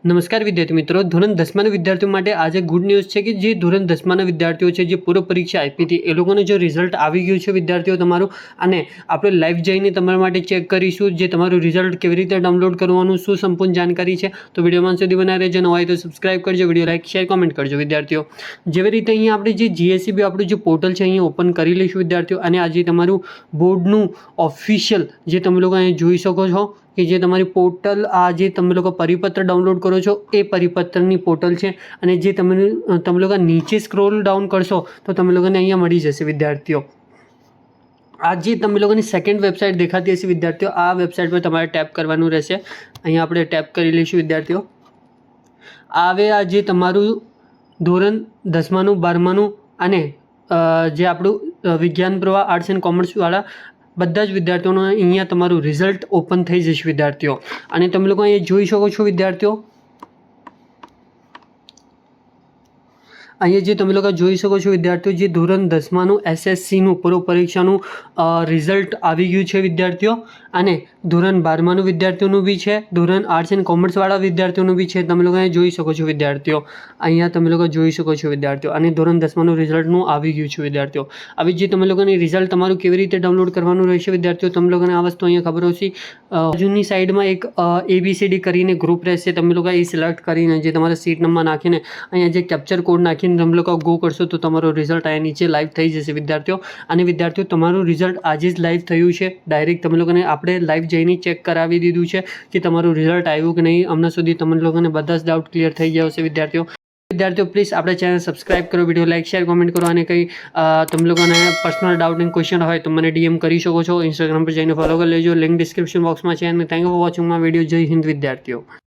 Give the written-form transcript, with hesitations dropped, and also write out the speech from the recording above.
નમસ્કાર વિદ્યાર્થી મિત્રો, ધોરણ 10ના વિદ્યાર્થીઓ માટે આજે ગુડ ન્યૂઝ છે કે જે ધોરણ 10ના વિદ્યાર્થીઓ છે જે પૂર્વ પરીક્ષા આપી હતી એ લોકોનું જો રિઝલ્ટ આવી ગયું છે વિદ્યાર્થીઓ તમારું, અને આપણે લાઈવ જઈને તમારા માટે ચેક કરીશું જે તમારું રિઝલ્ટ કેવી રીતે ડાઉનલોડ કરવાનું, શું સંપૂર્ણ જાણકારી છે. તો વિડીયોમાં સુધી બનાવી રહેજો. ન હોય તો સબસ્ક્રાઇબ કરજો, વિડીયો લાઈક શેર કોમેન્ટ કરજો વિદ્યાર્થીઓ. જેવી રીતે અહીંયા આપણે જે જીએસસીબી આપણું જે પોર્ટલ છે અહીંયા ઓપન કરી લઈશું વિદ્યાર્થીઓ, અને આજે તમારું બોર્ડનું ઓફિશિયલ જે તમે લોકો અહીંયા જોઈ શકો છો કે જે તમારી પોર્ટલ આ જે તમે લોકો પરિપત્ર ડાઉનલોડ કરો છો એ પરિપત્રની પોર્ટલ છે. અને જે તમે લોકો નીચે સ્ક્રોલ ડાઉન કરશો તો તમે લોકોને અહીંયા મળી જશે વિદ્યાર્થીઓ. આ જે તમે લોકોની સેકન્ડ વેબસાઇટ દેખાતી હશે વિદ્યાર્થીઓ, આ વેબસાઇટ પર તમારે ટેપ કરવાનું રહેશે. અહીંયા આપણે ટેપ કરી લઈશું વિદ્યાર્થીઓ. આવે આ જે તમારું ધોરણ 10માનું 12માનું અને જે આપણું વિજ્ઞાન પ્રવાહ આર્ટ્સ એન્ડ કોમર્સવાળા બધા જ વિદ્યાર્થીઓનું અહીંયા તમારું રિઝલ્ટ ઓપન થઈ જશે વિદ્યાર્થીઓ. અને તમે લોકો અહીંયા જોઈ શકો છો વિદ્યાર્થીઓ, અહીંયા જે તમે લોકો જોઈ શકો છો વિદ્યાર્થીઓ, જે ધોરણ 10માનું એસએસસીનું પૂર્વ પરીક્ષાનું રિઝલ્ટ આવી ગયું છે વિદ્યાર્થીઓ. અને ધોરણ 12માનું વિદ્યાર્થીઓનું બી છે, ધોરણ આર્ટ્સ એન્ડ કોમર્સવાળા વિદ્યાર્થીઓનું બી છે. તમે લોકો અહીંયા જોઈ શકો છો વિદ્યાર્થીઓ, અહીંયા તમે લોકો જોઈ શકો છો વિદ્યાર્થીઓ. અને ધોરણ 10માનું રિઝલ્ટનું આવી ગયું છે વિદ્યાર્થીઓ. આવી જે તમે લોકોની રિઝલ્ટ તમારું કેવી રીતે ડાઉનલોડ કરવાનું રહેશે વિદ્યાર્થીઓ, તમે લોકોને આ વસ્તુ અહીંયા ખબર હશે. બાજુની સાઈડમાં એક ABCD કરીને ગ્રુપ રહેશે, તમે લોકો એ સિલેક્ટ કરીને જે તમારા સીટ નંબર નાખીને અહીંયા જે કેપ્ચર કોડ નાખીને તમે લોકો ગો કરશો તો તમારો રિઝલ્ટ અહીંયા નીચે લાઈવ થઈ જશે વિદ્યાર્થીઓ. અને વિદ્યાર્થીઓ તમારું રિઝલ્ટ આજે જ લાઈવ થયું છે. ડાયરેક્ટ તમે લોકોને આપણે લાઈવ જઈને ચેક કરાવી દીધું છે કે તમારું રિઝલ્ટ આવ્યું કે નહીં. હમણાં સુધી તમે લોકોને બધા જ ડાઉટ ક્લિયર થઈ ગયા હશે વિદ્યાર્થીઓ. પ્લીઝ આપણે ચેનલ સબસ્ક્રાઇબ કરો, વિડીયો લાઈક શેર કોમેન્ટ કરો, અને કંઈ તમે લોકોને પર્સનલ ડાઉટ અને ક્વેશ્ચન હોય તો મને DM કરી શકો છો. ઇન્સ્ટાગ્રામ પર જઈને ફોલો કરી લેજો, લિંક ડિસ્ક્રિપ્શન બોક્સમાં છે. અને thank you for watching my video. જય હિન્દ વિદ્યાર્થીઓ.